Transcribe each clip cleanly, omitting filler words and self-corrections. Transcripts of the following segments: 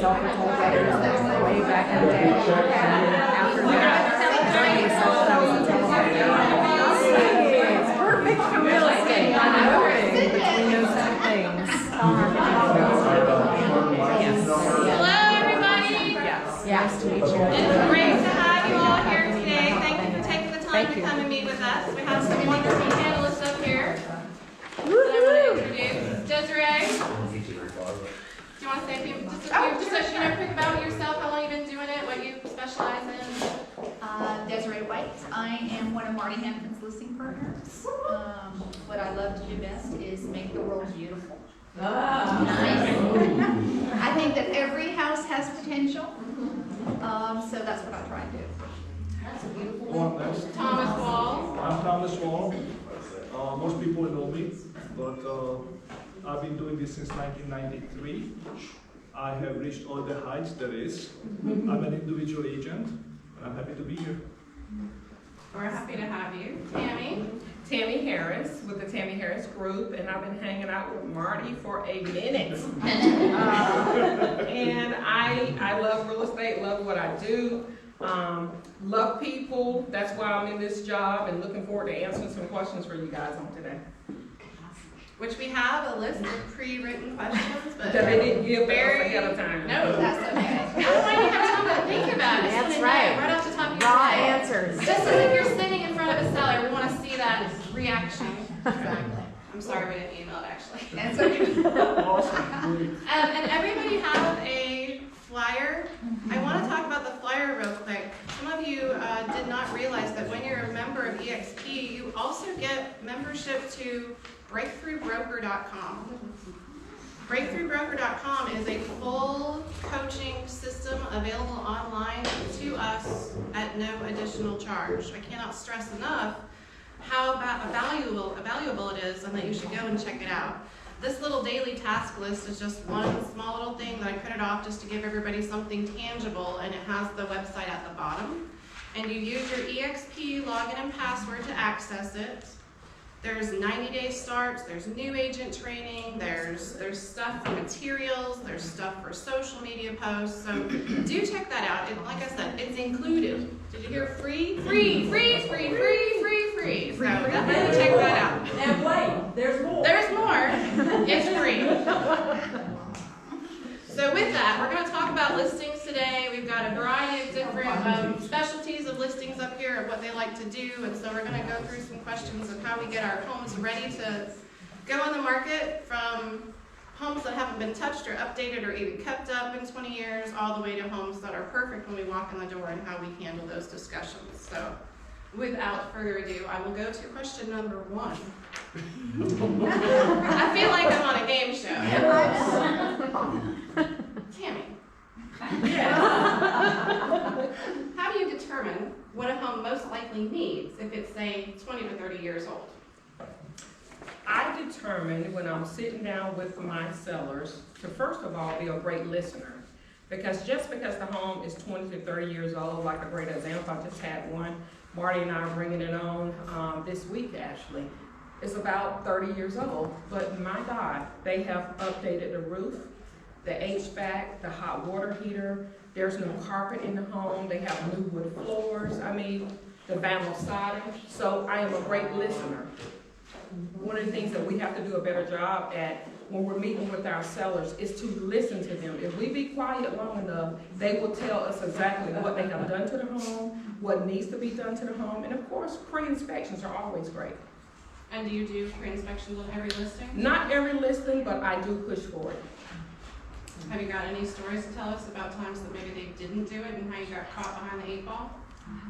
self-controlled writers way back in the day. And after that, during the session, I was a telemarketer. It's perfect for real estate. I know it. Between those two things. Yes. Hello, everybody. Yes. Nice to meet you. It's great to have you all here today. Thank you for taking the time to come and meet with us. We have some wonderful panelists up here that I want to introduce. Desiree, do you want to say just so you know quick about yourself, how long you've been doing it, what you specialize in? Desiree White. I am one of Marty Hampton's listing partners. What I love to do best is make the world beautiful. Nice. I think that every house has potential, so that's what I try to do. That's a beautiful Well, next. Thomas Wohl. I'm Thomas Wohl. Most people know me, but I've been doing this since 1993. I have reached all the heights there is. I'm an individual agent, and I'm happy to be here. We're happy to have you. Tammi. Tammi Harris with the Tammi Harris Group, and I've been hanging out with Marty for a minute. And I love real estate, love what I do, love people. That's why I'm in this job, and looking forward to answering some questions for you guys on today. Which we have a list of pre-written questions, but That they didn't give us very ahead of time. No, That's okay. I don't want you to have time to think about it. That's Just right. right off the top of your Raw head. answers. Just as if you're sitting in front of a seller, we want to see that reaction. Exactly. I'm sorry we didn't email it actually. That's okay. Awesome. And everybody have a flyer. I want to talk about the flyer real quick. Some of you did not realize that when you're a member of EXP, you also get membership to BreakthroughBroker.com. BreakthroughBroker.com is a full coaching system available online to us at no additional charge. I cannot stress enough how valuable it is, and that you should go and check it out. This little daily task list is just one small little thing that I printed off just to give everybody something tangible, and it has the website at the bottom. And you use your EXP login and password to access it. There's 90-day starts, there's new agent training, there's stuff for materials, there's stuff for social media posts. So do check that out. And like I said, it's included. Did you hear free? Free, free, free, free, free, free. So definitely check that out. And wait, there's more. There's more. It's free. So with that, we're going to talk about listings today. We've got a variety of different specialties of listings up here of what they like to do. And so we're going to go through some questions of how we get our homes ready to go on the market, from homes that haven't been touched or updated or even kept up in 20 years, all the way to homes that are perfect when we walk in the door, and how we handle those discussions. So without further ado, I will go to question number 1. I feel like I'm on a game show. Tammi, how do you determine what a home most likely needs if it's, say, 20 to 30 years old? I determine when I'm sitting down with my sellers to first of all be a great listener. Because just because the home is 20 to 30 years old, like a great example, I just had one, Marty and I are bringing it on this week actually. It's about 30 years old, but my God, they have updated the roof, the HVAC, the hot water heater. There's no carpet in the home. They have new wood floors. I mean, the vinyl siding. So I am a great listener. One of the things that we have to do a better job at when we're meeting with our sellers is to listen to them. If we be quiet long enough, they will tell us exactly what they have done to the home, what needs to be done to the home, and of course, pre-inspections are always great. And do you do pre-inspections on every listing? Not every listing, but I do push for it. Have you got any stories to tell us about times that maybe they didn't do it and how you got caught behind the 8 ball?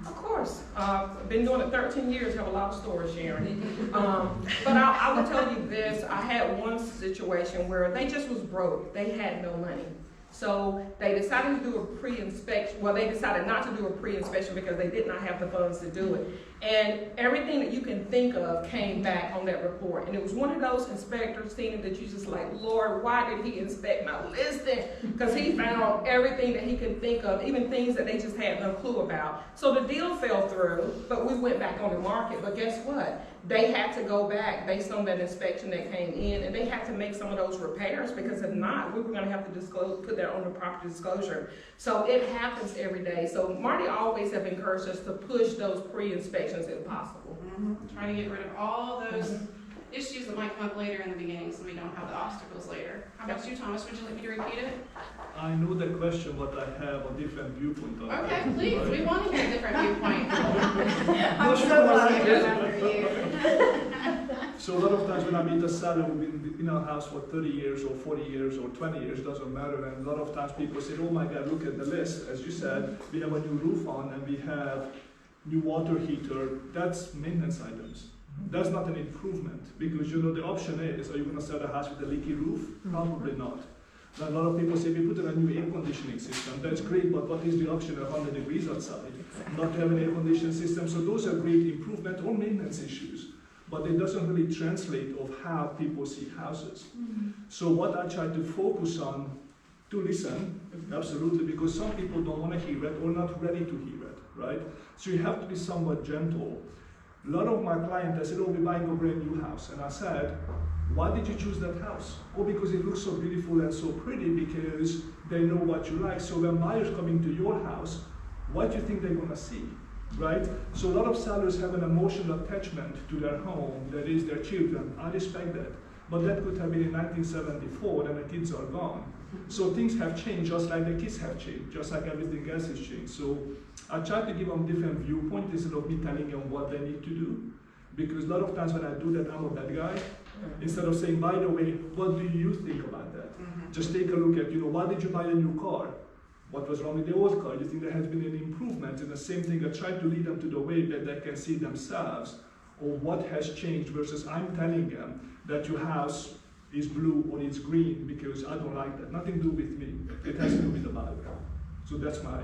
Of course. I've been doing it 13 years, have a lot of stories, Sharon. But I will tell you this, I had one situation where they just was broke. They had no money. So they decided to do a pre-inspection. Well, they decided not to do a pre-inspection because they did not have the funds to do it. And everything that you can think of came back on that report. And it was one of those inspectors, Tina, that you just like, Lord, why did he inspect my listing? Because he found everything that he could think of, even things that they just had no clue about. So the deal fell through, but we went back on the market. But guess what? They had to go back based on that inspection that came in, and they had to make some of those repairs, because if not, we were going to have to put that on the property disclosure. So it happens every day. So Marty always have encouraged us to push those pre-inspections if possible. Trying to get rid of all those issues that might come up later in the beginning, so we don't have the obstacles later. How about you, Thomas? Would you like me to repeat it? I know the question, but I have a different viewpoint on it. Okay, please. Right? We want to hear a different viewpoint. I'm so glad I remember you. So a lot of times when I meet a seller who's been in our house for 30 years or 40 years or 20 years, doesn't matter, and a lot of times people say, oh my God, look at the list. As you said, we have a new roof on and we have new water heater. That's maintenance items. That's not an improvement, because you know the option is, are you going to sell the house with a leaky roof? Probably not. A lot of people say, we put in a new air conditioning system. That's great, but what is the option at 100 degrees outside? Not to have an air conditioning system. So those are great improvement or maintenance issues, but it doesn't really translate of how people see houses. So what I try to focus on, to listen, absolutely, because some people don't want to hear it or not ready to hear it, right? So you have to be somewhat gentle. A lot of my clients, I said, oh, we're buying a brand new house. And I said, why did you choose that house? Oh, because it looks so beautiful and so pretty, because they know what you like. So when buyers come into your house, what do you think they're gonna see, right? So a lot of sellers have an emotional attachment to their home, that is their children. I respect that. But that could have been in 1974, and the kids are gone. So things have changed, just like the kids have changed, just like everything else has changed. So I try to give them different viewpoint instead of me telling them what they need to do. Because a lot of times when I do that, I'm a bad guy. Instead of saying, by the way, what do you think about that? Just take a look at, why did you buy a new car? What was wrong with the old car? You think there has been an improvement? And the same thing, I try to lead them to the way that they can see themselves, or what has changed, versus I'm telling them that your house is blue or it's green because I don't like that. Nothing to do with me. It has to do with the buyer. So that's my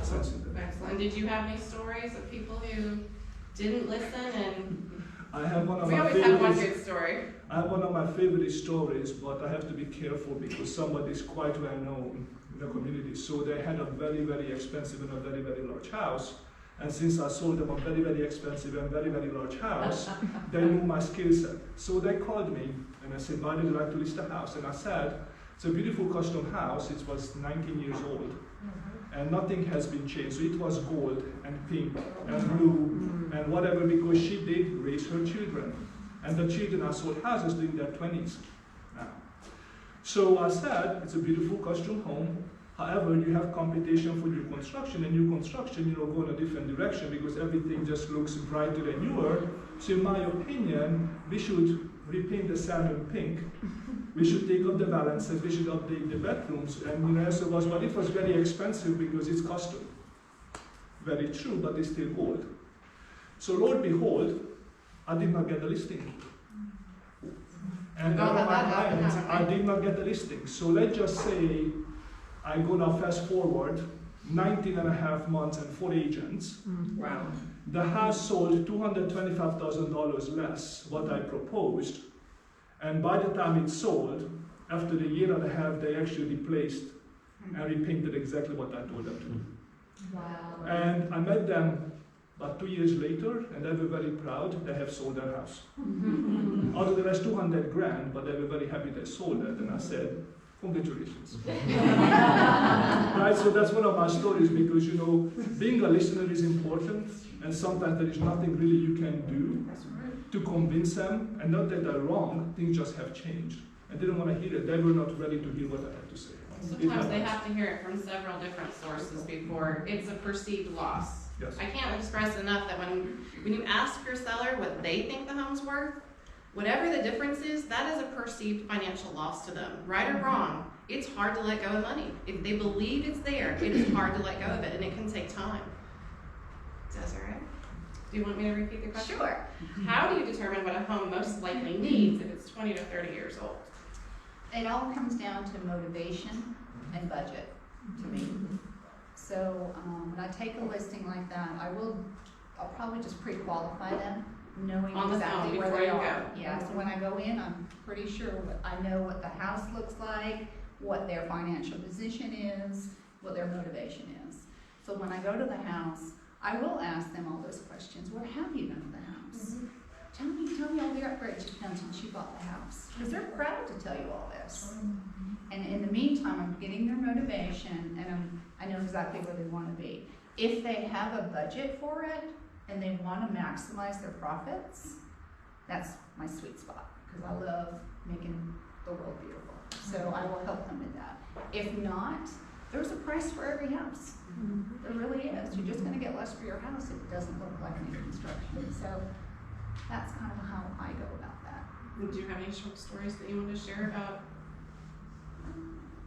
sense in that. Excellent. Did you have any stories of people who didn't listen? And I have one of we my always have one favorite. good story. I have one of my favorite stories, but I have to be careful because somebody is quite well known in the community. So they had a very, very expensive and a very, very large house. And since I sold them a very, very expensive and very, very large house, they knew my skill set. So they called me and I said, why did you like to list the house? And I said, it's a beautiful custom house. It was 19 years old. And nothing has been changed. So it was gold and pink and blue and whatever, because she did raise her children. And the children are sold houses in their 20s now. So I said, it's a beautiful custom home. However, you have competition for new construction, and new construction, go in a different direction because everything just looks brighter and newer. So in my opinion, we should repaint the salmon pink. We should take up the balances, we should update the bedrooms. And the answer was, well, it was very expensive because it's custom. Very true, but it's still gold. So Lord behold, I did not get the listing. And all my clients, I did not get the listing. So let's just say, I go now fast forward, 19 and a half months and 4 agents. Wow. The house sold $225,000 less what I proposed. And by the time it sold, after the year and a half, they actually replaced and repainted exactly what I told them to do. Wow. And I met them about 2 years later, and they were very proud they have sold their house. Out of the rest, 200 grand, but they were very happy they sold it. And I said, congratulations. Right, so that's one of my stories because, being a listener is important, and sometimes there is nothing really you can do to convince them, and not that they're wrong, things just have changed. And they don't want to hear it, they were not ready to hear what I had to say. Sometimes they have to hear it from several different sources before it's a perceived loss. Yes. I can't express enough that when you ask your seller what they think the home's worth, whatever the difference is, that is a perceived financial loss to them. Right or wrong, it's hard to let go of money. If they believe it's there, it is hard to let go of it, and it can take time. Is that all right? Do you want me to repeat the question? Sure. How do you determine what a home most likely needs if it's 20 to 30 years old? It all comes down to motivation and budget to me. So when I take a listing like that, I will I'll probably just pre-qualify them, knowing On the exactly phone where before they you are. go. Yeah, so when I go in, I'm pretty sure I know what the house looks like, what their financial position is, what their motivation is. So when I go to the house, I will ask them all those questions. What have you done to the house? Tell me all the upgrades you've done since you bought the house. Because they're proud to tell you all this. And in the meantime, I'm getting their motivation, and I know exactly where they want to be. If they have a budget for it, and they want to maximize their profits, that's my sweet spot, because I love making the world beautiful. So I will help them with that. If not, there's a price for every house. There really is. You're just gonna get less for your house if it doesn't look like new construction. So that's kind of how I go about that. Do you have any short stories that you want to share about?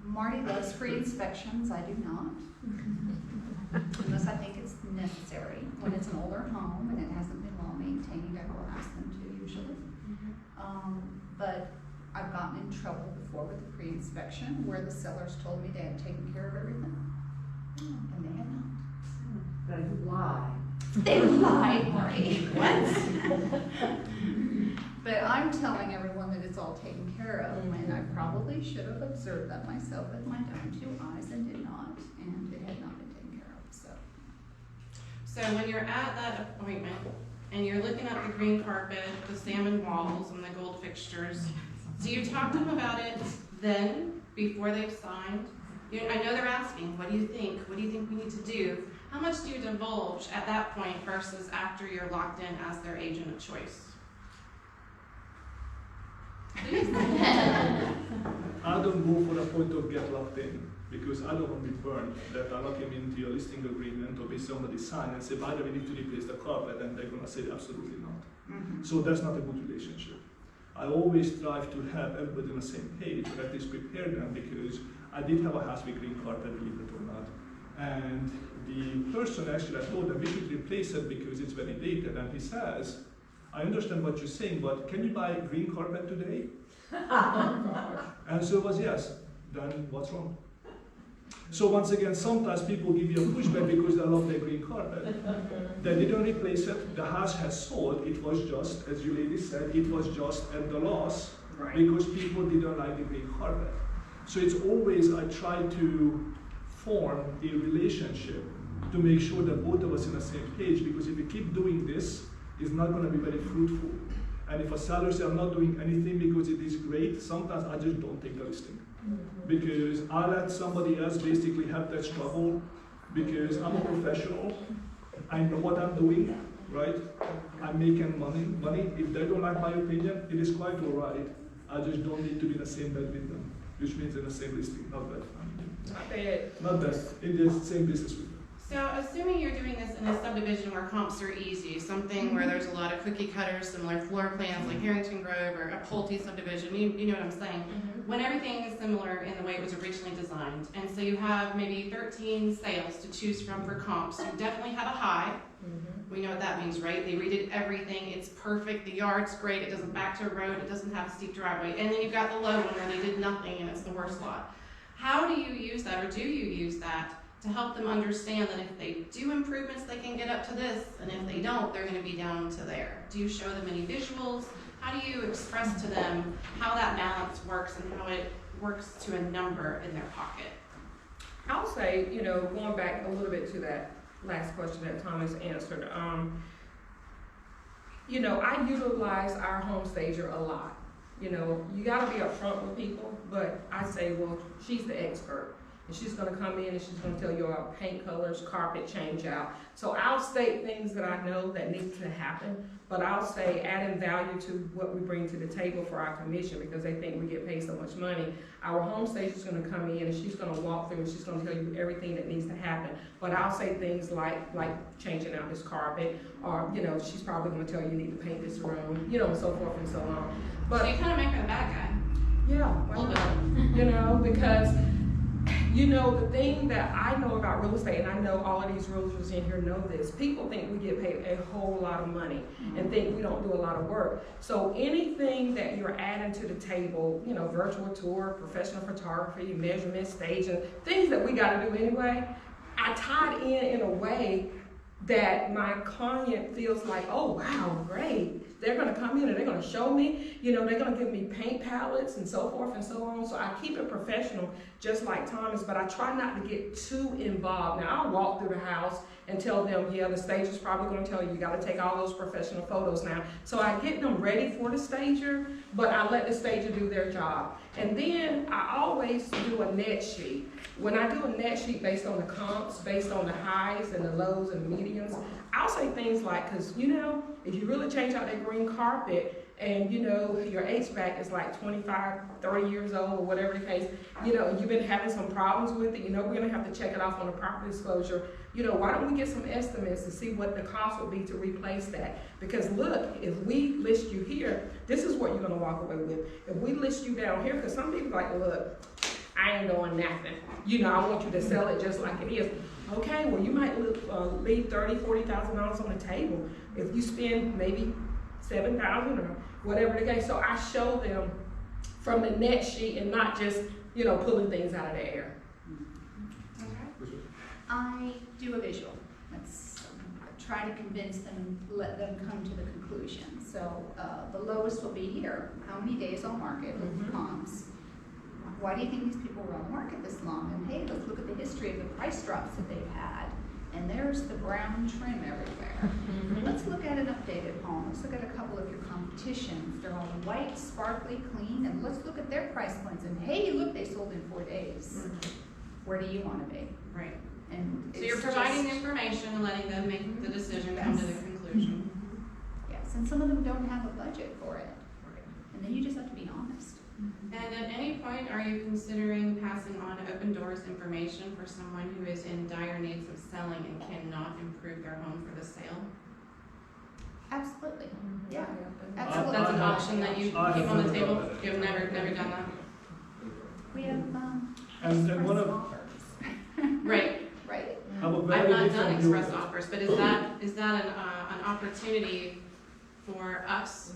Marty loves free inspections, I do not. Unless I think it's necessary. When it's an older home and it hasn't been well maintained, I will ask them to usually. But I've gotten in trouble before with the pre-inspection where the sellers told me they had taken care of everything, and they had not. They lie. They lied, Marty. What? But I'm telling everyone that it's all taken care of, and I probably should have observed that myself with my own 2 eyes and did not, and it had not been taken care of, so. So when you're at that appointment and you're looking at the green carpet, the salmon walls, and the gold fixtures, do you talk to them about it then, before they've signed? I know they're asking, what do you think? What do you think we need to do? How much do you divulge at that point versus after you're locked in as their agent of choice? I don't go for the point of get locked in, because I don't want to be burned that I lock him into your listing agreement or be somebody sign and say, by the way, we need to replace the carpet, and they're gonna say absolutely not. So that's not a good relationship. I always strive to have everybody on the same page, or at least prepare them, because I did have a house with green carpet, believe it or not. And the person actually, I told them we should replace it because it's very dated, and he says, I understand what you're saying, but can you buy green carpet today? Answer was yes. Then what's wrong? So once again, sometimes people give you a pushback because they love their green carpet. They didn't replace it. The house has sold. It was just, as you lady said, it was just at the loss because people didn't like the green carpet. So it's always, I try to form a relationship to make sure that both of us are on the same page, because if we keep doing this, it's not going to be very fruitful. And if a seller says, I'm not doing anything because it is great, sometimes I just don't take the listing. Because I let somebody else basically have that struggle, because I'm a professional, I know what I'm doing, right? I'm making money. If they don't like my opinion, it is quite all right. I just don't need to be in the same bed with them, which means in the same listing, not bad. Not bad. Not bad, in the same business with them. So assuming you're doing this in a subdivision where comps are easy, something where there's a lot of cookie cutters, similar floor plans like Harrington Grove or a Pulte subdivision, you know what I'm saying? When everything is similar in the way it was originally designed, and so you have maybe 13 sales to choose from for comps, you definitely have a high. We know what that means, right? They redid everything, it's perfect, the yard's great, it doesn't back to a road, it doesn't have a steep driveway, and then you've got the low one where they did nothing and it's the worst lot. How do you use that, or do you use that, to help them understand that if they do improvements, they can get up to this, and if they don't, they're going to be down to there? Do you show them any visuals? How do you express to them how that balance works and how it works to a number in their pocket? I'll say, going back a little bit to that last question that Thomas answered, I utilize our home stager a lot. You got to be upfront with people, but I say, well, she's the expert. And she's going to come in and she's going to tell you about paint colors, carpet change out. So I'll state things that I know that need to happen, but I'll say adding value to what we bring to the table for our commission, because they think we get paid so much money. Our home stage is going to come in and she's going to walk through and she's going to tell you everything that needs to happen. But I'll say things like changing out this carpet, or she's probably going to tell you need to paint this room, and so forth and so on. But so you kind of make her the bad guy. Yeah, a little bit. Because the thing that I know about real estate, and I know all of these realtors in here know this, people think we get paid a whole lot of money and think we don't do a lot of work. So anything that you're adding to the table, virtual tour, professional photography, measurement, staging, things that we got to do anyway, I tied in a way that my client feels like, oh wow, great. They're gonna come in and they're gonna show me, they're gonna give me paint palettes and so forth and so on. So I keep it professional, just like Thomas, but I try not to get too involved. Now I'll walk through the house and tell them, yeah, the stage is probably gonna tell you, you gotta take all those professional photos now. So I get them ready for the stager, but I let the stager do their job. And then I always do a net sheet. When I do a net sheet based on the comps, based on the highs and the lows and the medians, I'll say things like, because if you really change out that green carpet and your HVAC is like 25, 30 years old or whatever the case, you've been having some problems with it, we're gonna have to check it off on the property disclosure. Why don't we get some estimates to see what the cost would be to replace that? Because look, if we list you here, this is what you're gonna walk away with. If we list you down here, because some people like, look, I ain't doing nothing. I want you to sell it just like it is. Okay, well, you might leave $30,000, $40,000 on the table if you spend maybe $7,000 or whatever the case. So I show them from the net sheet and not just, pulling things out of the air. I do a visual. Let's try to convince them, let them come to the conclusion. So the lowest will be here. How many days on market with comps? Why do you think these people were on the market this long? And hey, let's look at the history of the price drops that they've had. And there's the brown trim everywhere. Let's look at an updated home. Let's look at a couple of your competitions. They're all white, sparkly, clean, and let's look at their price points. And hey, look, they sold in 4 days. Where do you want to be? Right. And so you're providing the information and letting them make the decision, come to the conclusion. Yes, and some of them don't have a budget for it. And then you just have to be honest. And at any point, are you considering passing on open doors information for someone who is in dire needs of selling and cannot improve their home for the sale? Absolutely. Yeah. Absolutely. That's an option that you keep on the table. You've never done that. We have And one of Right. Right. I've not done express offers, but is that an opportunity for us?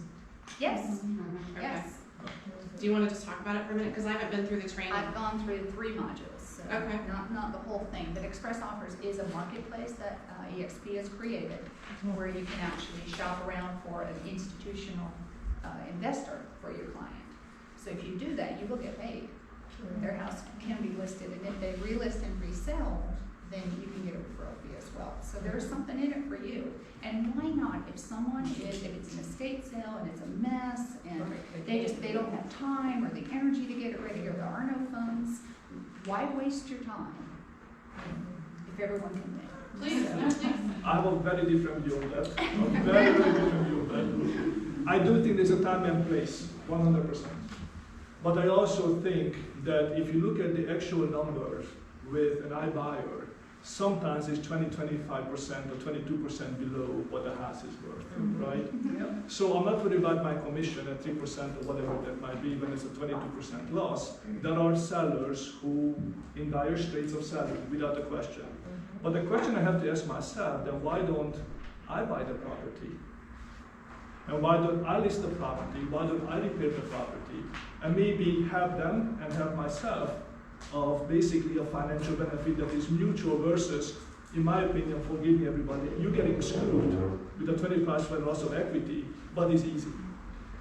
Yes. Okay. Yes. Do you want to just talk about it for a minute? Because I haven't been through the training. I've gone through 3 modules, so Okay. not the whole thing. But Express Offers is a marketplace that EXP has created where you can actually shop around for an institutional investor for your client. So if you do that, you will get paid. Their house can be listed, and if they relist and resell, then you can get a referral fee as well. So there's something in it for you. And why not? If it's an estate sale and it's a mess and they don't have time or the energy to get it ready or there are no funds, why waste your time if everyone can win? Please, no, please. I have a very different view on that. A very, very different view on that. I do think there's a time and place, 100%. But I also think that if you look at the actual numbers with an iBuyer, sometimes it's 20-25% or 22% below what the house is worth, right? Yep. So I'm not worried about my commission at 3% or whatever that might be when it's a 22% loss. There are sellers who in dire straits of selling without a question. But the question I have to ask myself, then why don't I buy the property? And why don't I list the property? Why don't I repair the property? And maybe have them and have myself of basically a financial benefit that is mutual versus, in my opinion, forgive me everybody, you're getting screwed with a 25% loss of equity, but it's easy.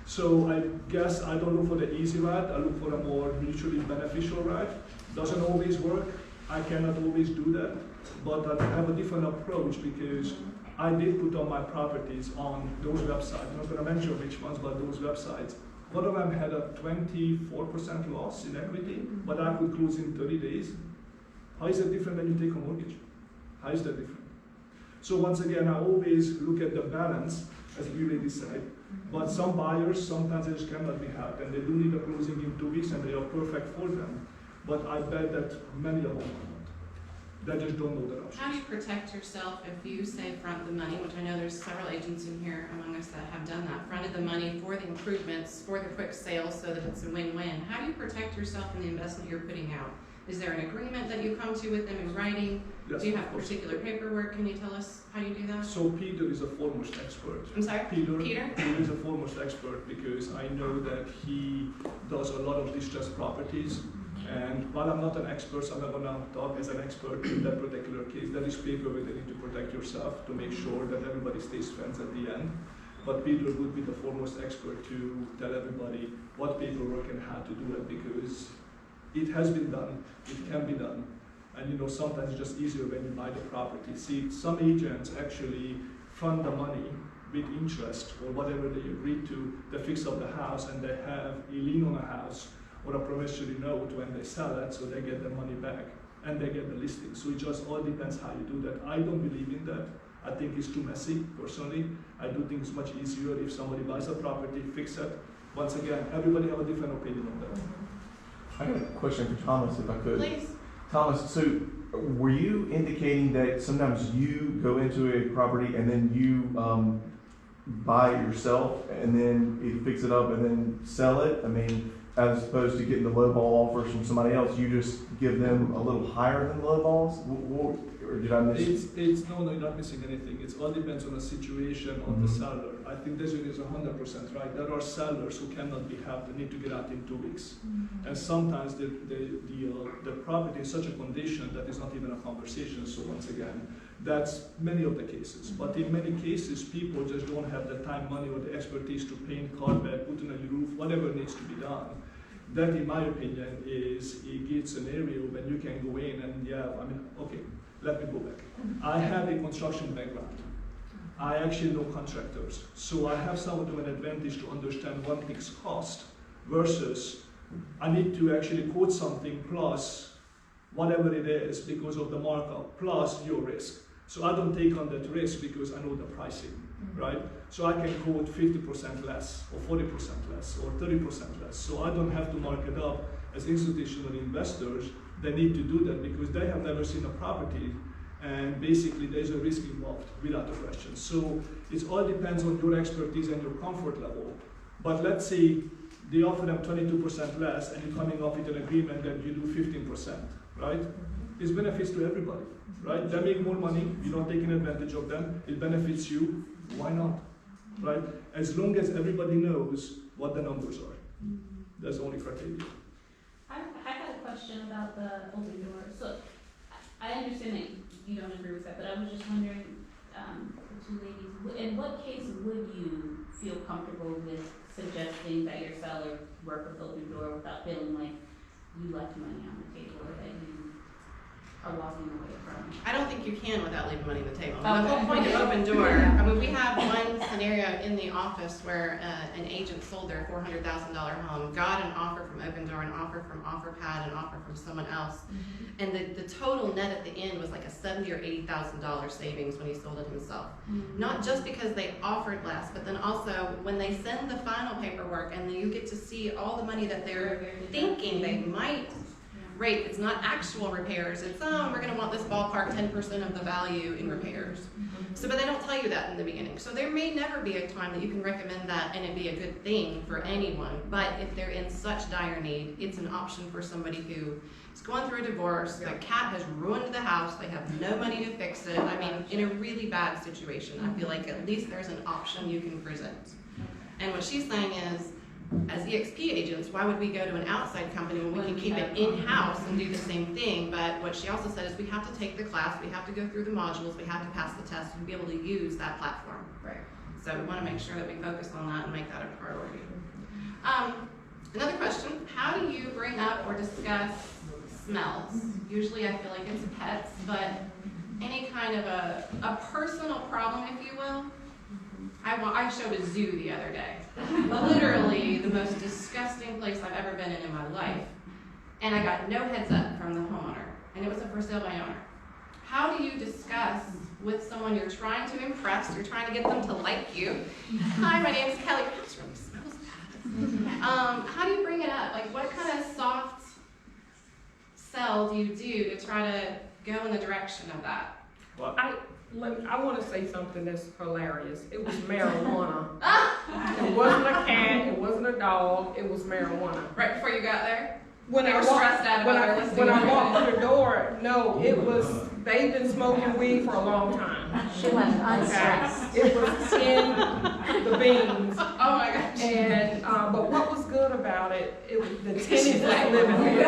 So I guess I don't look for the easy route, I look for a more mutually beneficial route. Doesn't always work, I cannot always do that, but I have a different approach because I did put on my properties on those websites. I'm not going to mention which ones, but those websites. One of them had a 24% loss in equity, but I could close in 30 days. How is that different when you take a mortgage? How is that different? So once again, I always look at the balance, as you lady said, but some buyers, sometimes they just cannot be helped, and they do need a closing in 2 weeks, and they are perfect for them. But I bet that many of them are not. They just don't know the options. How do you protect yourself if you say front the money, which I know there's several agents in here among us that have done that, fronted the money for the improvements, for the quick sale so that it's a win-win. How do you protect yourself in the investment you're putting out? Is there an agreement that you come to with them in writing? Yes, do you have particular paperwork? Can you tell us how you do that? So Peter is a foremost expert. I'm sorry? Peter? is a foremost expert because I know that he does a lot of distressed properties And while I'm not an expert, so I'm not gonna talk as an expert in that particular case. There is paper where you need to protect yourself to make sure that everybody stays friends at the end. But Peter would be the foremost expert to tell everybody what paperwork and how to do it, because it has been done, it can be done. And you know, sometimes it's just easier when you buy the property. See, some agents actually fund the money with interest or whatever they agreed to fix up the house, and they have a lien on a house or a promissory note when they sell it, so they get their money back and they get the listing. So it just all depends how you do that. I don't believe in that. I think it's too messy, personally. I do think it's much easier if somebody buys a property, fix it. Once again, everybody have a different opinion on that. I got a question for Thomas, if I could. Please. Thomas, so were you indicating that sometimes you go into a property and then you buy it yourself and then you fix it up and then sell it? I mean, as opposed to getting the low ball offers from somebody else, you just give them a little higher than the low balls? Or did I miss? No, you're not missing anything. It all depends on the situation of the seller. I think Desiree is 100% right. There are sellers who cannot be helped and need to get out in 2 weeks. And sometimes the property is such a condition that is not even a conversation. So once again, that's many of the cases. But in many cases, people just don't have the time, money, or the expertise to paint, carpet, put in a roof, whatever needs to be done. That, in my opinion, is a good scenario when you can go in and okay. Let me go back. I have a construction background. I actually know contractors. So I have somewhat of an advantage to understand what things cost versus I need to actually quote something plus whatever it is because of the markup plus your risk. So I don't take on that risk because I know the pricing, right? So I can quote 50% less or 40% less or 30% less. So I don't have to mark it up as institutional investors. They need to do that because they have never seen a property, and basically there's a risk involved without a question. So it all depends on your expertise and your comfort level. But let's say they offer them 22% less and you're coming up with an agreement that you do 15%, right? It's benefits to everybody, right? They make more money, you're not taking advantage of them, it benefits you, why not, right? As long as everybody knows what the numbers are. That's the only criteria. I had a question about the open door. So I understand that you don't agree with that, but I was just wondering, the two ladies, in what case would you feel comfortable with suggesting that your seller work with open door without feeling like you left money on the table or that you are walking away from? I don't think you can without leaving money on the table. Okay. The whole point of open door, I mean, we have one scenario in the office where an agent sold their $400,000 home, got an offer from Open Door, an offer from OfferPad, an offer from someone else, and the total net at the end was like a $70,000 or $80,000 savings when he sold it himself. Not just because they offered less, but then also when they send the final paperwork and then you get to see all the money that they're thinking they might rate. It's not actual repairs. It's, we're going to want this ballpark 10% of the value in repairs. So, but they don't tell you that in the beginning. So there may never be a time that you can recommend that and it'd be a good thing for anyone. But if they're in such dire need, it's an option for somebody who is going through a divorce. The cat has ruined the house. They have no money to fix it. I mean, in a really bad situation, I feel like at least there's an option you can present. And what she's saying is, as EXP agents, why would we go to an outside company when we can keep it in-house and do the same thing? But what she also said is we have to take the class, we have to go through the modules, we have to pass the test and be able to use that platform. Right. So we want to make sure that we focus on that and make that a priority. Another question, how do you bring up or discuss smells? Usually I feel like it's pets, but any kind of a personal problem, if you will. I showed a zoo the other day. Literally the most disgusting place I've ever been in my life. And I got no heads up from the homeowner. And it was a for sale by owner. How do you discuss with someone you're trying to impress, you're trying to get them to like you? Hi, my name's Kelly. This really smells bad. How do you bring it up? Like what kind of soft sell do you do to try to go in the direction of that? Well, I want to say something that's hilarious. It was marijuana. It wasn't a cat. It wasn't a dog. It was marijuana. Right before you got there? When They I were walked, stressed out about their listing. when I walked through the door, No, it was, they've been smoking weed for a long time. She went unstressed. It was in the beans. Oh my gosh. And, but what was good about it, the tenant was living there.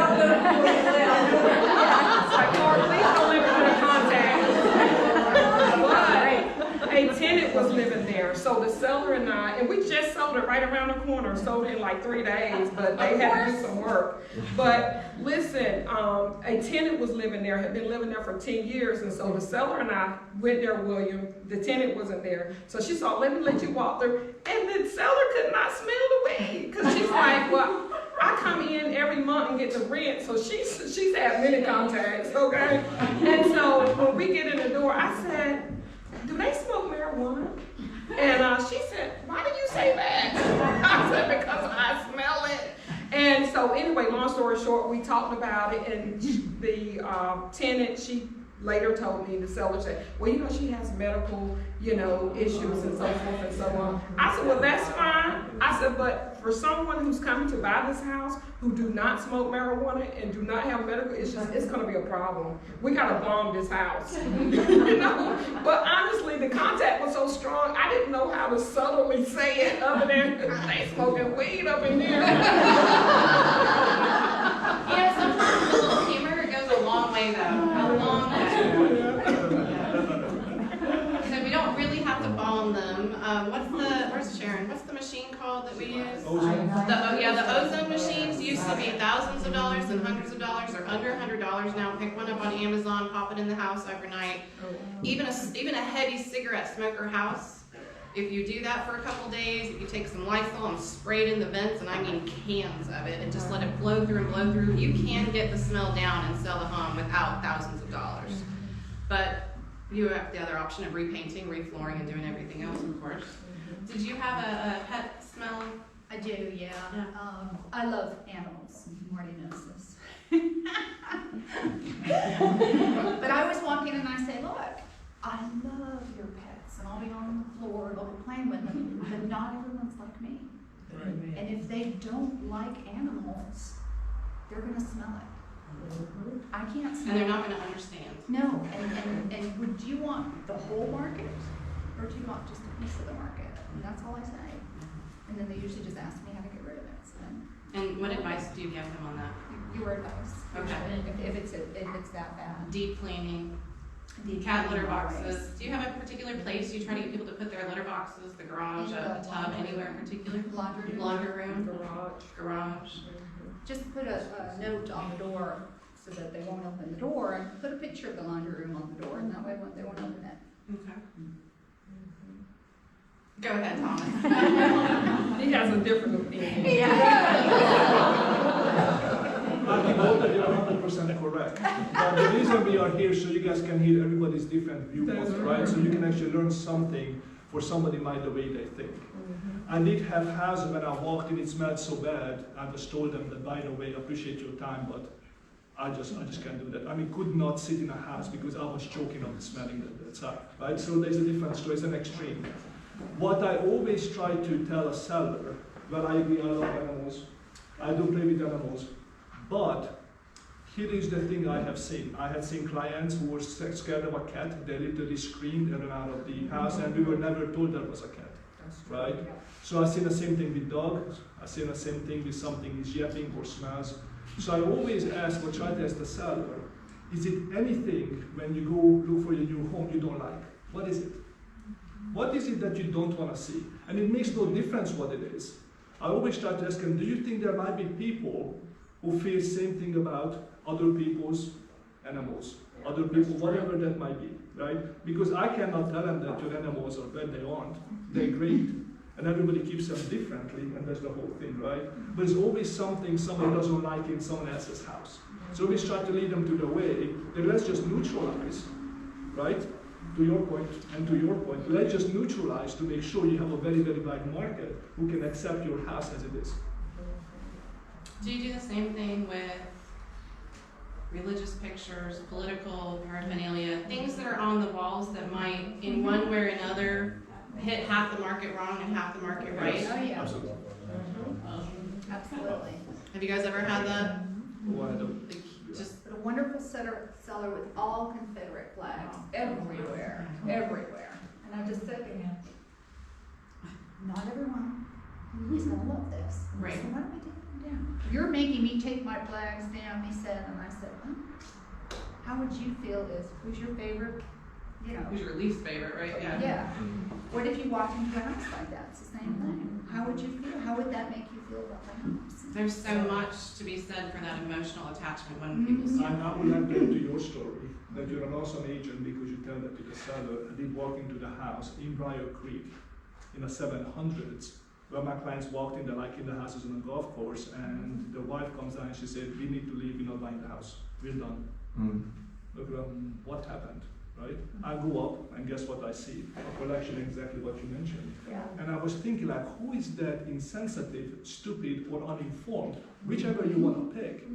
Like, Lord, please don't let me put in contact. But a tenant was living there, so the seller and I, and we just sold it right around the corner, sold it in like 3 days, but they had to do some work. But listen, a tenant was living there, had been living there for 10 years, and so the seller and I went there, William, the tenant wasn't there. So she said, let me let you walk through, and the seller could not smell the weed, because she's like, well, I come in every month and get the rent, so she's had many contacts, okay? And so when we get in the door, I said, do they smoke marijuana? And she said, why did you say that? I said, because I smell it. And so anyway, long story short, we talked about it, and the tenant, she later told me, the seller said, well, you know, she has medical, you know, issues and so forth and so on. I said, well, that's fine. I said, but for someone who's coming to buy this house who do not smoke marijuana and do not have medical issues, it's gonna be a problem. We gotta bomb this house, you know? But honestly, the contact was so strong, I didn't know how to subtly say it other than they smoking weed up in here. You know, sometimes a little humor goes a long way, though. A long way. So we don't really have to bomb them. Where's Sharon? What's the machine called that we use? Ozone. The ozone machines used to be thousands of dollars and hundreds of dollars. They're under $100 now. Pick one up on Amazon, pop it in the house overnight. Even a heavy cigarette smoker house, if you do that for a couple days, if you take some Lysol and spray it in the vents, and I mean cans of it, and just let it blow through and blow through, you can get the smell down and sell a home without thousands of dollars. But you have the other option of repainting, reflooring, and doing everything else, of course. Did you have a pet smell? I do, yeah. I love animals. Marty knows this. But I always walk in and I say, look, I love your pets, and I'll be on the floor, and I'll be playing with them, but not everyone's like me. Right. And if they don't like animals, they're gonna smell it. I can't smell And they're it. not going to understand. No, and would you want the whole market, or do you want just a piece of the market? And that's all I say. And then they usually just ask me how to get rid of it, so And what advice do you give them on that? your advice. Okay. If it's that bad. Deep cleaning, Deep cat litter cleaning always. boxes. Do you have a particular place you try to get people to put their litter boxes, the garage, a tub, anywhere in particular? Laundry. Laundry room, garage. Just put a note on the door so that they won't open the door, and put a picture of the laundry room on the door, and that way they won't open it. Okay. Go ahead, Thomas. He has a different opinion. I think both of you are 100% correct. But the reason we are here so you guys can hear everybody's different viewpoints, right? So you can actually learn something for somebody might the way they think. I did have houses when I walked in, it smelled so bad. I just told them that, by the way, I appreciate your time, but I just can't do that. I mean, could not sit in a house because I was choking on the smelling that's up, right? So there's a difference, so it's an extreme. What I always try to tell a seller, well, I agree, I love animals, I do play with animals, but here is the thing I have seen. I have seen clients who were scared of a cat, they literally screamed and ran out of the house, and we were never told there was a cat, right? So I've seen the same thing with dogs, I've seen the same thing with something is yapping or smells. So I always ask or try to ask the seller, is it anything when you go look for your new home you don't like? What is it? What is it that you don't want to see? And it makes no difference what it is. I always try to ask them, do you think there might be people who feel the same thing about other people's animals, other people, whatever that might be, right? Because I cannot tell them that your animals are bad, they aren't. They're great. And everybody keeps them differently, and that's the whole thing, right? But there's always something somebody doesn't like in someone else's house. So we try to lead them to the way that let's just neutralize, right? To your point, and to your point, let's just neutralize to make sure you have a very, very wide market who can accept your house as it is. Do you do the same thing with religious pictures, political paraphernalia, things that are on the walls that might, in one way or another, hit half the market wrong and half the market right? Oh, yeah. Absolutely. Absolutely. Have you guys ever had that? Why don't- Like, just wonderful seller with all Confederate flags everywhere, everywhere. And I just said to him, not everyone is gonna love this. Right. So why don't we take them down? You're making me take my flags down, he said, and I said, well, how would you feel who's your favorite, you know? Who's your least favorite, right? Yeah. Yeah. What if you walked into a house like that? It's the same thing. How would you feel? How would that make you feel about the house? There's so much to be said for that emotional attachment when people see And I would like to add to your story that you're an awesome agent because you tell that to the seller. I did walk into the house in Briar Creek in the 700s where my clients walked in, like in the houses on the golf course, and the wife comes down and she said, we need to leave, we're not buying the house. We're done. Look, what happened? Right? I go up and guess what I see? A collection exactly what you mentioned. Yeah. And I was thinking like, who is that insensitive, stupid, or uninformed? Whichever you want to pick.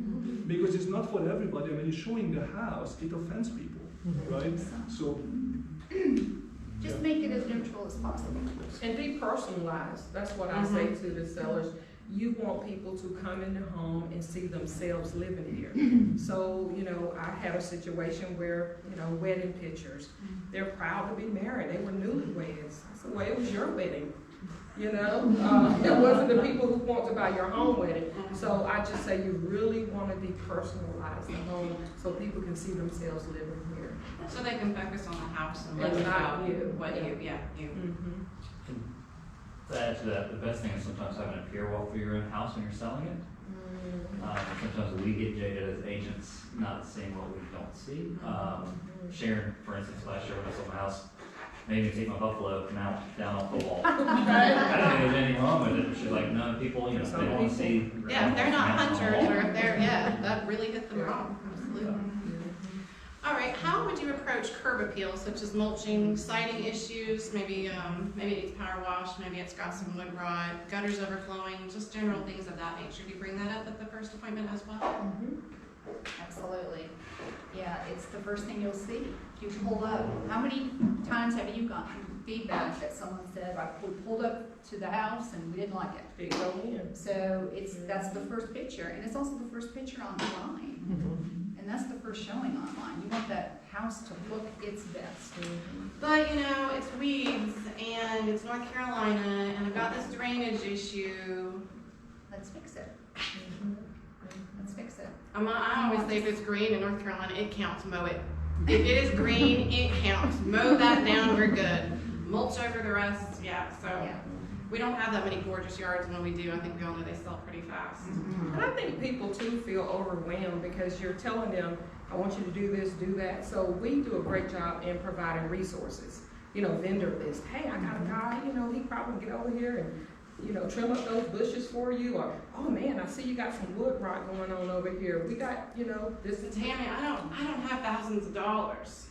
Because it's not for everybody. When you're showing the house, it offends people, right? So Just make it as neutral as possible. And depersonalized, that's what I say to the sellers. You want people to come in the home and see themselves living here. So, you know, I had a situation where, you know, wedding pictures, they're proud to be married, they were newlyweds. I said, well, it was your wedding, you know? It wasn't the people who want to buy your home wedding. So I just say you really want to depersonalize the home so people can see themselves living here. so they can focus on the house and And less not about you. what you. To add to that, the best thing is sometimes having a peer walk through your own house when you're selling it. Sometimes we get jaded as agents, not seeing what we don't see. Sharon, for instance, last year when I sold my house, made me take my buffalo mount down off the wall. I didn't think there was anything wrong with it. She's like, no, people, you know, they want to see. Yeah, if they're not animals on the hunters wall. or if they're, yeah, that really hit them wrong. Absolutely. All right, how would you approach curb appeals such as mulching, siding issues, maybe it needs power wash, maybe it's got some wood rot, gutters overflowing, just general things of that nature? Do you bring that up at the first appointment as well? Absolutely. Yeah, it's the first thing you'll see. You pull up. How many times have you gotten feedback that someone said, we pulled up to the house and we didn't like it? Big go in. So that's the first picture, and it's also the first picture online. And that's the first showing online. You want that house to look its best. But, you know, it's weeds, and it's North Carolina, and I've got this drainage issue. Let's fix it. Let's fix it. I always say if it's green in North Carolina, it counts, mow it. If it is green, it counts. Mow that down, we're good. Mulch over the rest, yeah, so. Yeah. We don't have that many gorgeous yards, and when we do, I think we all know they sell pretty fast. And I think people too feel overwhelmed because you're telling them, I want you to do this, do that. So we do a great job in providing resources. You know, vendor list. Hey, I got a guy, you know, he probably get over here and, you know, trim up those bushes for you. Or, oh man, I see you got some wood rot going on over here. We got, you know, this and Tammy, I don't have thousands of dollars.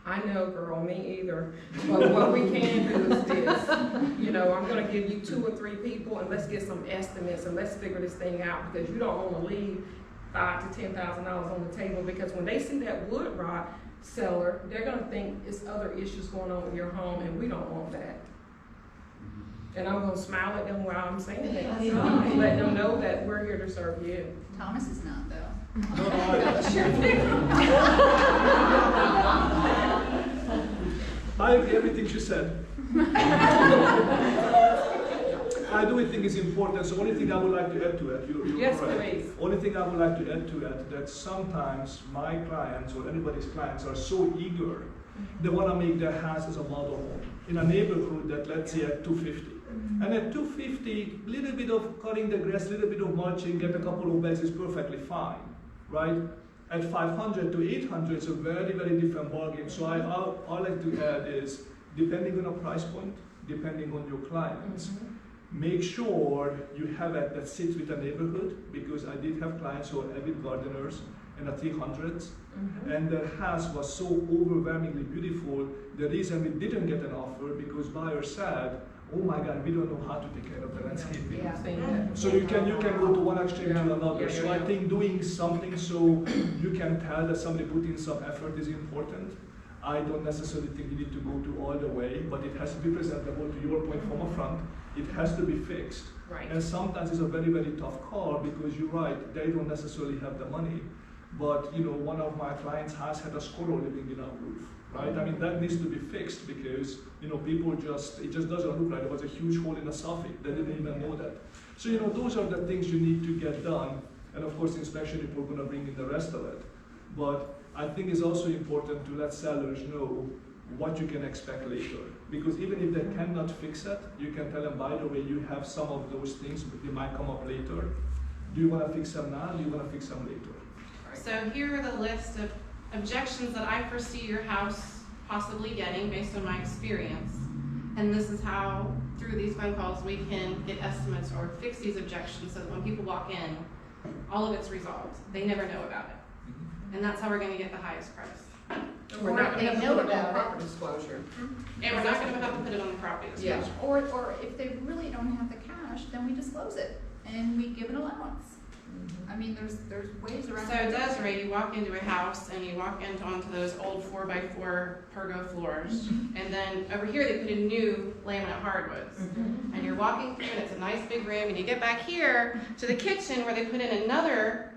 I know, girl, me either. But what we can do is this. You know, I'm gonna give you 2 or 3 people and let's get some estimates and let's figure this thing out because you don't wanna leave $5,000 to $10,000 on the table because when they see that wood rot seller, they're gonna think it's other issues going on with your home and we don't want that. And I'm gonna smile at them while I'm saying that. Let them know that we're here to serve you. Thomas is not, though. I agree everything she said. I do think it's important. So only thing I would like to add to it, you're Yes, correct. please. Only thing I would like to add to it, that sometimes my clients or anybody's clients are so eager, they want to make their house as a model home in a neighborhood that, let's say, at 250. And at 250, little bit of cutting the grass, little bit of mulching, get a couple of beds is perfectly fine, right? At 500 to 800, it's a very, very different ballgame. So I like to add is, depending on the price point, depending on your clients, make sure you have it that sits with the neighborhood, because I did have clients who are avid gardeners in the 300s, and their house was so overwhelmingly beautiful. The reason we didn't get an offer because buyer said, oh my God, we don't know how to take care of the landscaping. Yeah. So you can go to one extreme to another. Yeah, So yeah, I yeah. think doing something so you can tell that somebody put in some effort is important. I don't necessarily think you need to go to all the way, but it has to be presentable, to your point, from a front. It has to be fixed. Right. And sometimes it's a very, very tough call because you're right, they don't necessarily have the money. But one of my clients has had a squirrel living in our roof, right? I mean, that needs to be fixed because people it just doesn't look right. There was a huge hole in the soffit. They didn't even know that. So those are the things you need to get done. And of course, the inspection report going to bring in the rest of it. But I think it's also important to let sellers know what you can expect later. Because even if they cannot fix it, you can tell them, by the way, you have some of those things, but they might come up later. Do you want to fix them now? Do you want to fix them later? So here are the list of objections that I foresee your house possibly getting based on my experience. And this is how, through these phone calls, we can get estimates or fix these objections so that when people walk in, all of it's resolved. They never know about it. And that's how we're going to get the highest price. And we're not They gonna know put it on about it. property disclosure. And we're not going to have to put it on the property disclosure. Yeah. Or if they really don't have the cash, then we disclose it and we give an allowance. I mean, there's ways around. So Desiree, you walk into a house and you walk onto those old 4x4 pergo floors, and then over here they put in new laminate hardwoods. And you're walking through and it's a nice big room, and you get back here to the kitchen where they put in another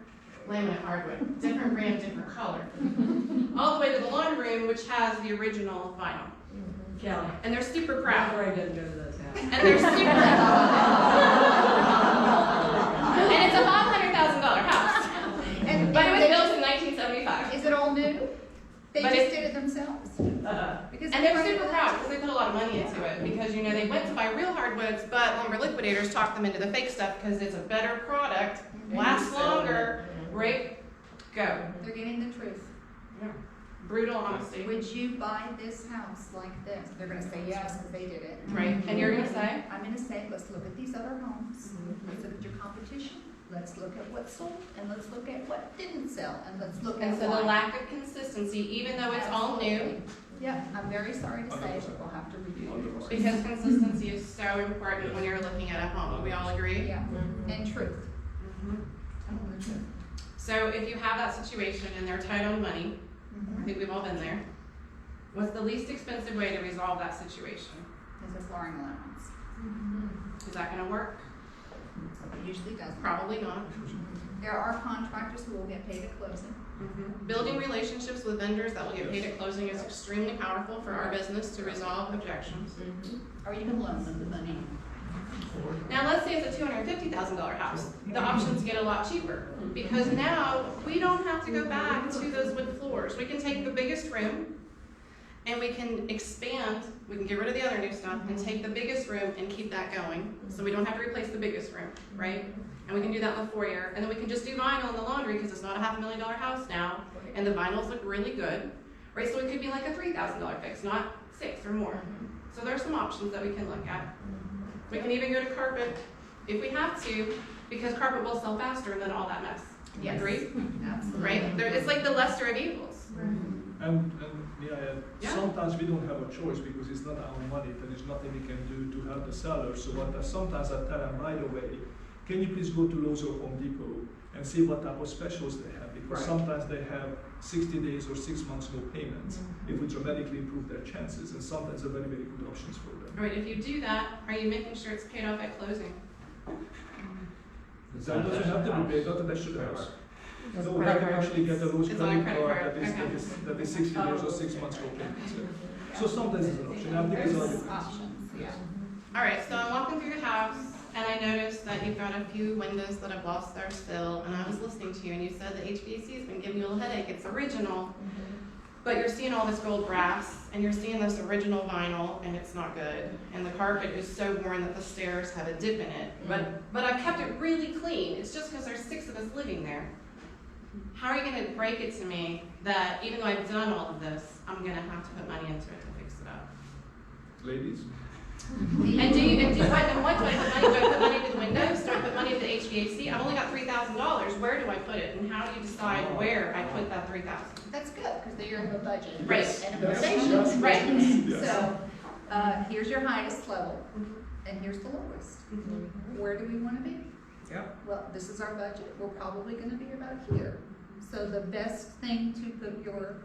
laminate hardwood, different brand, different color, all the way to the laundry room, which has the original vinyl. Kelly. And they're super proud. Desiree doesn't go to those houses. And they're super and it's a $500,000 house. But it was built in 1975. Is it all new? They But just it- did it themselves? Because And they're super proud because they put a lot of money into it, because they went to buy real hardwoods, but Lumber Liquidators talked them into the fake stuff because it's a better product, lasts longer, right? Go. They're getting the truth. Brutal honesty, Would you buy this house like this? They're gonna say yes, because they did it. right? And you're gonna say, I'm gonna say, let's look at these other homes. Let's look at your competition. Let's look at what sold, and let's look at what didn't sell, and let's look at and so why. the lack of consistency, even though it's all new, Absolutely. Yeah, I'm very sorry to say, but we'll have to redo yours. because consistency is so important when you're looking at a home. We all agree? Yeah, and truth. So if you have that situation and they're tight on money, I think we've all been there, what's the least expensive way to resolve that situation? Is a flooring allowance. Is that gonna work? It usually doesn't. Probably not. There are contractors who will get paid at closing. Building relationships with vendors that will get paid at closing is extremely powerful for our business to resolve objections. Or you can loan them the money. Now, let's say it's a $250,000 house. The options get a lot cheaper, because now we don't have to go back to those wood floors. We can take the biggest room and we can expand, we can get rid of the other new stuff and take the biggest room and keep that going. So we don't have to replace the biggest room, right? And we can do that in the foyer. And then we can just do vinyl in the laundry, because it's not a $500,000 house now, and the vinyls look really good, right? So it could be like a $3,000 fix, not $6,000 or more. So there are some options that we can look at. We can even go to carpet if we have to, because carpet will sell faster than all that mess. Yes. Agree? Absolutely. Right? It's like the lesser of evils. And Yeah. sometimes we don't have a choice because it's not our money. There is nothing we can do to help the seller. So sometimes I tell them right away, can you please go to Lowe's or Home Depot and see what type of specials they have? Because Right. sometimes they have 60 days or 6 months no payments. It would dramatically improve their chances, and sometimes they're very, very good options for them. Right, if you do that, are you making sure it's paid off at closing? That doesn't have to be paid, not that they should have. No, they credit can card. actually get a Lowe's It's on a credit credit card card, that is 60 days or 6 months no payments. Yeah. So sometimes it's an option. I think it's There's other options, yeah. All right, so I'm walking through the house, and I noticed that you've got a few windows that have lost their sill, and I was listening to you, and you said the HVAC has been giving you a little headache. It's original, but you're seeing all this gold brass, and you're seeing this original vinyl, and it's not good. And the carpet is so worn that the stairs have a dip in it. But I've kept it really clean. It's just because there's 6 of us living there. How are you going to break it to me that even though I've done all of this, I'm going to have to put money into it to fix it up? ladies. What do I put money? Do I put money into the windows? Do I put money into HVAC? I've only got $3,000. Where do I put it? And how do you decide where I put that $3,000? That's good, because then you're in a budget. Right. And a Yes, station. yes, Right. yes. So, here's your highest level, and here's the lowest. Where do we wanna be? Yep. Well, this is our budget, we're probably gonna be about here. So the best thing to put your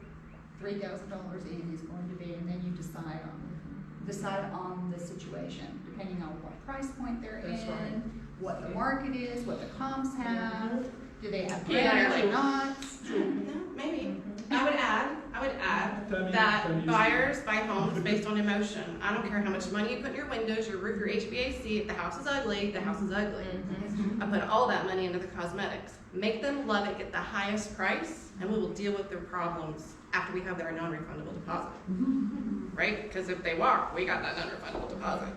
$3,000 in is going to be, and then you decide on the situation, depending on what price point they're That's in, right. what the market is, what the comps have, do they have Yeah, grants or like not? No, maybe. I would add Tammi, that Tammi, buyers buy homes based on emotion. I don't care how much money you put in your windows, your roof, your HVAC. If the house is ugly, the house is ugly. I put all that money into the cosmetics. Make them love it, get the highest price, and we will deal with their problems after we have their non-refundable deposit. Right? Because if they walk, we got that non-refundable deposit.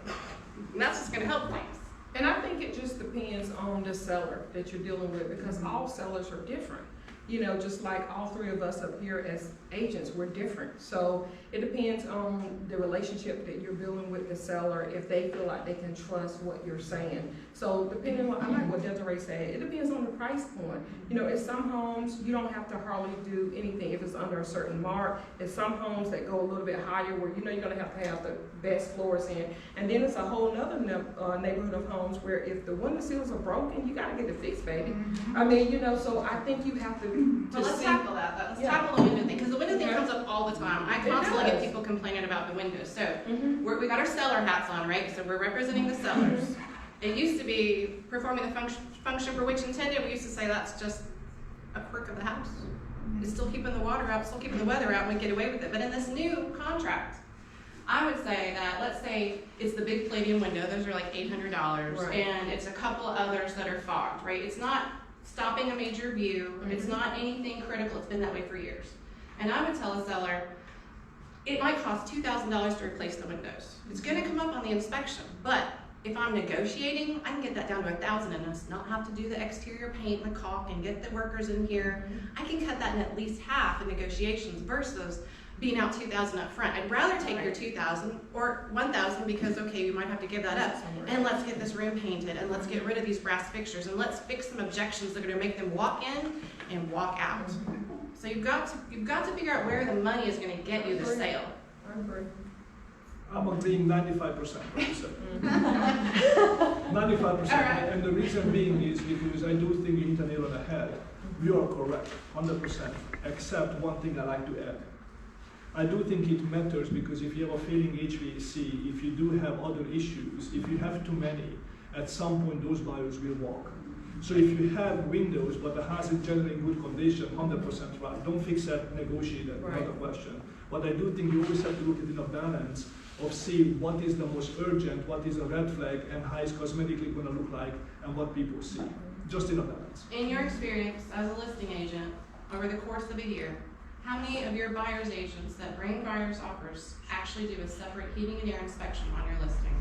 And that's just gonna help things. And I think it just depends on the seller that you're dealing with, because all sellers are different. You know, just like all three of us up here as agents, we're different. So it depends on the relationship that you're building with the seller, if they feel like they can trust what you're saying. So depending on, I like what Desiree said, it depends on the price point. You know, in some homes, you don't have to hardly do anything if it's under a certain mark. There's some homes that go a little bit higher where you know you're gonna have to have the best floors in. And then it's a whole nother neighborhood of homes where if the window sills are broken, you gotta get it fixed, baby. I mean, you know, so I think you have to Well, let's see. tackle that. Let's Yeah. tackle the window thing, because the window thing Yeah. comes up all the time. I It constantly get does. people complaining about the windows. So Mhm. we got our seller hats on, right? So we're representing the sellers. It used to be performing the function for which intended. We used to say that's just a quirk of the house. It's still keeping the water out, still keeping the weather out, and we get away with it. But in this new contract, I would say that, let's say it's the big palladium window, those are like $800, Right. and it's a couple others that are fogged, right? It's not stopping a major view, it's not anything critical, it's been that way for years. And I would tell a seller, it might cost $2,000 to replace the windows. It's gonna come up on the inspection, but if I'm negotiating, I can get that down to $1,000 and us not have to do the exterior paint and the caulk and get the workers in here. I can cut that in at least half in negotiations versus being out $2,000 up front. I'd rather take your $2,000 or $1,000 because, okay, you might have to give that up. And let's get this room painted and let's get rid of these brass fixtures and let's fix some objections that are gonna make them walk in and walk out. So you've got to figure out where the money is gonna get you the sale. I agree. I'm agreeing 95% what you said. 95%. All right. And the reason being is because I do think you hit the nail on the head. You are correct, 100%, except one thing I like to add. I do think it matters because if you have a failing HVAC, if you do have other issues, if you have too many, at some point those buyers will walk. So if you have windows but the house is generally in good condition, 100% right. Don't fix that, negotiate that, Right. not a question. But I do think you always have to look at it in a balance of see what is the most urgent, what is a red flag, and how is cosmetically going to look like, and what people see. Just in a balance. In your experience as a listing agent over the course of a year, how many of your buyer's agents that bring buyer's offers actually do a separate heating and air inspection on your listing?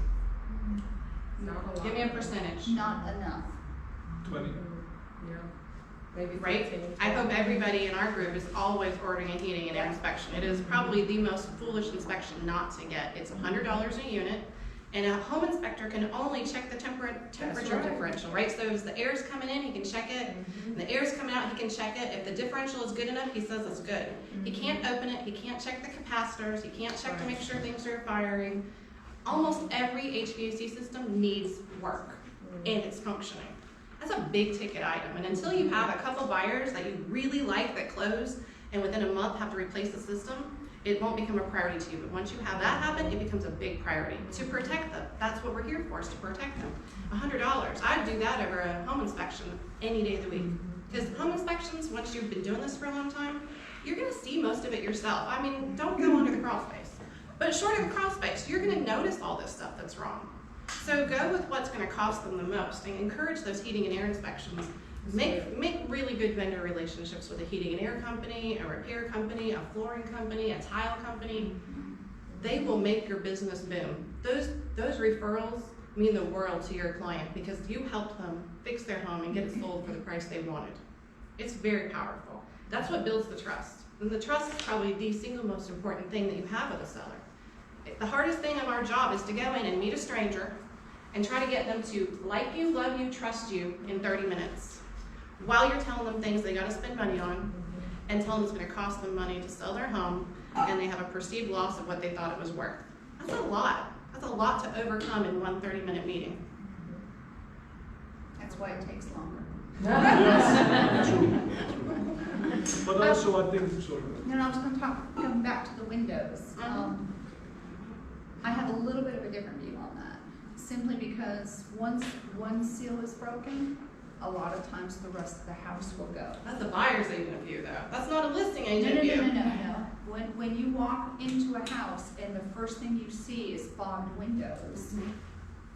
Not a lot. Give me a percentage. Not enough. 20. Yeah. Maybe Right? 15, I hope everybody in our group is always ordering a heating and air inspection. It is probably the most foolish inspection not to get. It's $100 a unit, and a home inspector can only check the temperature right. differential, right? So if the air's coming in, he can check it. The air's coming out, he can check it. If the differential is good enough, he says it's good. He can't open it, he can't check the capacitors, he can't check to make sure things are firing. Almost every HVAC system needs work, and it's functioning. That's a big ticket item, and until you have a couple buyers that you really like that close, and within a month have to replace the system, it won't become a priority to you. But once you have that happen, it becomes a big priority to protect them. That's what we're here for, is to protect them. $100, I'd do that over a home inspection any day of the week. Because home inspections, once you've been doing this for a long time, you're gonna see most of it yourself. I mean, don't go under the crawl space. But short of the crawl space, you're gonna notice all this stuff that's wrong. So go with what's gonna cost them the most and encourage those heating and air inspections. Make really good vendor relationships with a heating and air company, a repair company, a flooring company, a tile company. They will make your business boom. Those referrals mean the world to your client because you helped them fix their home and get it sold for the price they wanted. It's very powerful. That's what builds the trust. And the trust is probably the single most important thing that you have with a seller. The hardest thing of our job is to go in and meet a stranger and try to get them to like you, love you, trust you in 30 minutes. While you're telling them things they gotta spend money on and tell them it's gonna cost them money to sell their home and they have a perceived loss of what they thought it was worth. That's a lot. That's a lot to overcome in one 30-minute meeting. That's why it takes longer. Yes, true. But also I think, sorry. No, I was gonna come back to the windows. I have a little bit of a different view on that, simply because once one seal is broken, a lot of times the rest of the house will go. That's a buyer's agent view though. That's not a listing No, agent no, view. no, no, no, no. When you walk into a house and the first thing you see is fogged windows,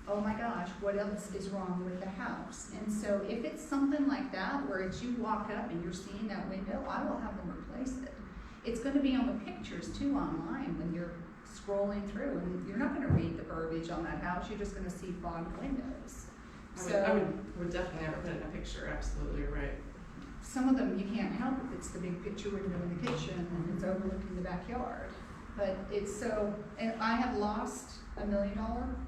oh my gosh, what else is wrong with the house? And so if it's something like that, where it's you walk up and you're seeing that window, I will have them replace it. It's gonna be on the pictures too online when you're scrolling through, and you're not gonna read the verbiage on that house, you're just gonna see fogged windows. I would definitely never put it in a picture, absolutely right. Some of them you can't help if it's the big picture window in the kitchen and it's overlooking the backyard. But it's so, and I have lost $1 million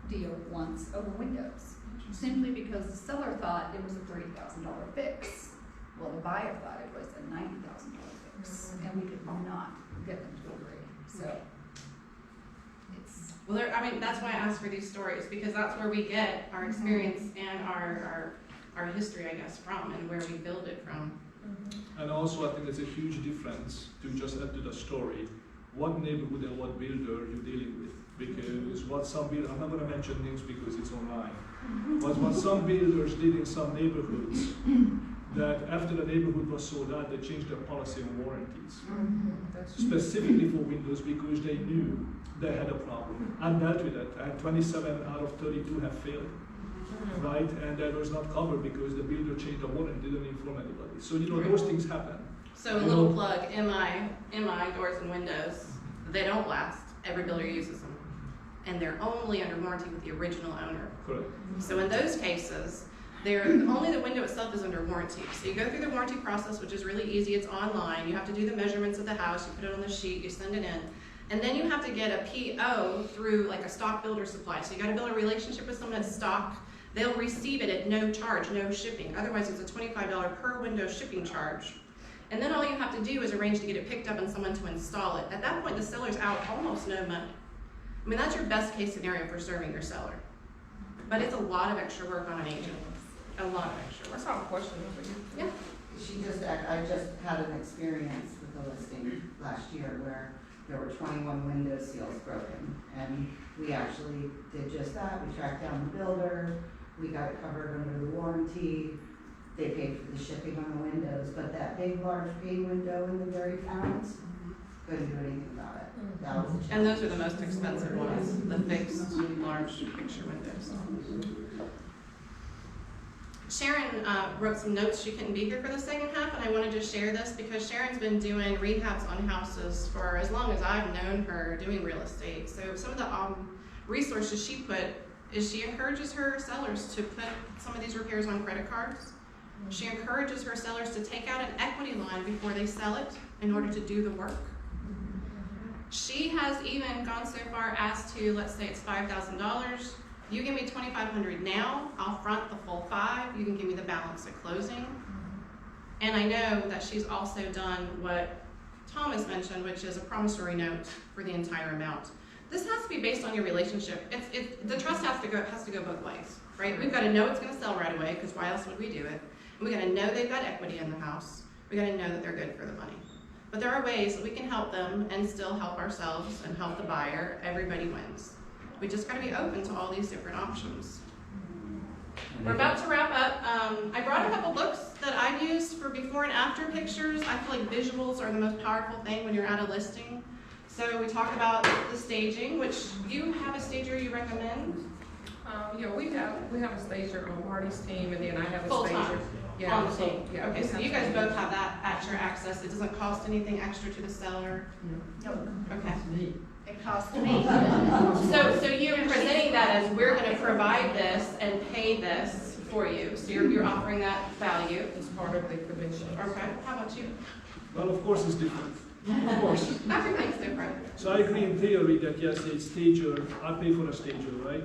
deal once over windows, simply because the seller thought it was a $30,000 fix. Well, the buyer thought it was a $90,000 fix, and we could not get them to agree, so. It's, Well, that's why I ask for these stories, because that's where we get our experience and our history, I guess, from, and where we build it from. And also, I think there's a huge difference to just add to the story, what neighborhood and what builder you're dealing with. Because what some builders, I'm not going to mention names because it's online, but what some builders did in some neighborhoods, that after the neighborhood was sold out, they changed their policy on warranties. Specifically for windows, because they knew they had a problem. I dealt with it, and 27 out of 32 have failed. Right, and that was not covered because the builder changed the warranty, didn't inform anybody. So those things happen. So a little plug, MI doors and windows, they don't last. Every builder uses them. And they're only under warranty with the original owner. Correct. So in those cases, only the window itself is under warranty. So you go through the warranty process, which is really easy. It's online. You have to do the measurements of the house. You put it on the sheet. You send it in. And then you have to get a PO through like a stock builder supply. So you got to build a relationship with someone at stock. They'll receive it at no charge, no shipping. Otherwise, it's a $25 per window shipping charge. And then all you have to do is arrange to get it picked up and someone to install it. At that point, the seller's out almost no money. I mean, that's your best case scenario for serving your seller. But it's a lot of extra work on an agent. A lot of extra work. That's all a question for you. Yeah. I just had an experience with a listing last year where there were 21 window seals broken. And we actually did just that. We tracked down the builder. We got it covered under the warranty. They paid for the shipping on the windows, but that big, large pane window in the very front, couldn't do anything about it. That was a And challenge. those are the most expensive ones, the fixed, large picture windows. Sharon wrote some notes. She couldn't be here for the second half, and I wanted to share this because Sharon's been doing rehabs on houses for as long as I've known her doing real estate. So some of the resources she put is she encourages her sellers to put some of these repairs on credit cards. She encourages her sellers to take out an equity line before they sell it in order to do the work. She has even gone so far as to, let's say it's $5,000. You give me $2,500 now, I'll front the full $5,000. You can give me the balance at closing. And I know that she's also done what Thomas mentioned, which is a promissory note for the entire amount. This has to be based on your relationship. The trust has to go both ways, right? We've got to know it's going to sell right away, because why else would we do it? And we got to know they've got equity in the house. We got to know that they're good for the money. But there are ways that we can help them and still help ourselves and help the buyer. Everybody wins. We just got to be open to all these different options. We're about to wrap up. I brought a couple books that I used for before and after pictures. I feel like visuals are the most powerful thing when you're at a listing. So we talk about the staging, which you have a stager you recommend. Yeah, we have a stager on Marty's team, and then I have a Full stager. time Yeah, on the team. yeah. Okay, so you guys both have that at your access. It doesn't cost anything extra to the seller. no, Okay. it costs me. So you're presenting that as we're going to provide this and pay this for you. So you're offering that value. It's part of the commission. Okay. How about you? Well, of course it's different. Of course. Everything's different. So I agree in theory that yes, a stager, I pay for a stager, right?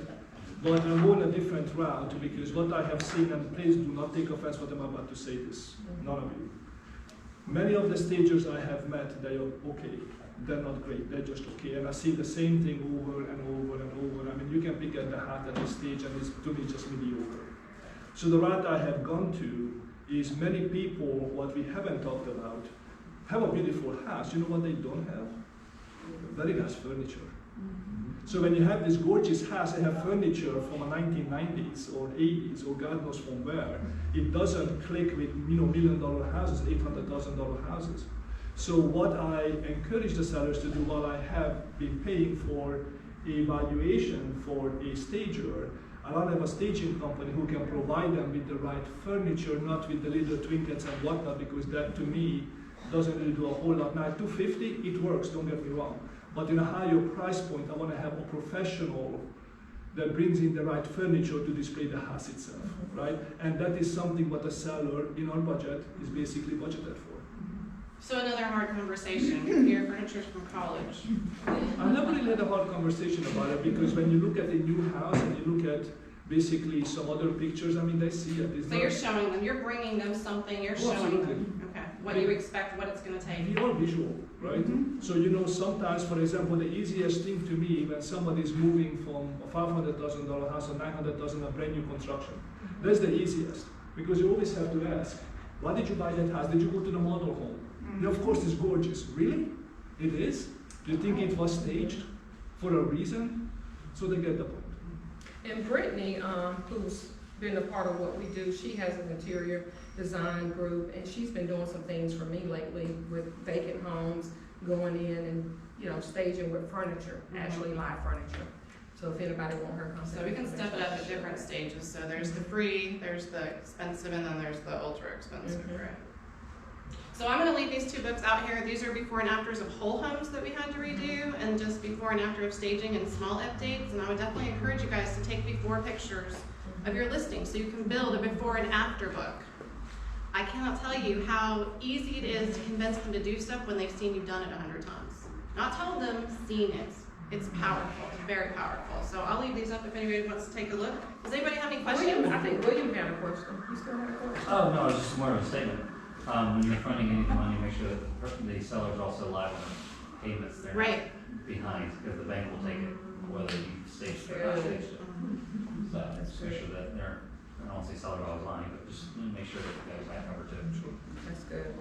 But I'm going a different route because what I have seen, and please do not take offense what I'm about to say this, none of you. Many of the stagers I have met, they are okay. They're not great, they're just okay. And I see the same thing over and over and over. I mean, you can pick at the hat at this stage and it's to me just mediocre. So the route I have gone to is many people, what we haven't talked about, have a beautiful house. You know what they don't have? Very nice furniture. So when you have this gorgeous house, they have furniture from the 1990s or 80s or God knows from where, it doesn't click with $1 million houses, $800,000 houses. So what I encourage the sellers to do while I have been paying for a valuation for a stager, I want to have a staging company who can provide them with the right furniture, not with the little trinkets and whatnot, because that to me doesn't really do a whole lot. Now at $250, it works, don't get me wrong. But in a higher price point, I want to have a professional that brings in the right furniture to display the house itself, right? And that is something what a seller in our budget is basically budgeted for. So another hard conversation, your furniture's from college. I never really had a hard conversation about it, because when you look at a new house and you look at basically some other pictures, I mean, they see it. It's So you're showing them, you're bringing them something, you're showing absolutely. them, okay, what you expect, what it's gonna take. We are visual, right? So sometimes, for example, the easiest thing to me when somebody is moving from a $500,000 house to $900,000 a brand new construction, that's the easiest, because you always have to ask, why did you buy that house? Did you go to the model home? Yeah, of course, it's gorgeous. Really? It is? Do you think it was staged for a reason? So they get the point. And Brittany, who's been a part of what we do, she has an interior design group, and she's been doing some things for me lately with vacant homes, going in and, staging with furniture, actually live furniture. So if anybody want her contact. So we can step it up at different stages. So there's the free, there's the expensive, and then there's the ultra expensive, right? So I'm gonna leave these 2 books out here. These are before and afters of whole homes that we had to redo, and just before and after of staging and small updates. And I would definitely encourage you guys to take before pictures of your listing so you can build a before and after book. I cannot tell you how easy it is to convince them to do stuff when they've seen you done it 100 times. Not told them, seen it. It's powerful, very powerful. So I'll leave these up if anybody wants to take a look. Does anybody have any questions? I think William had a question. You still have a question? Oh, no, it's just more of a statement. When you're fronting any money, make sure that the seller's also liable on payments they're Right. not behind, because the bank will take it, whether you staged it or not staged it. So just make sure that I don't say seller always lying, but just make sure that you guys have covered too. That's good.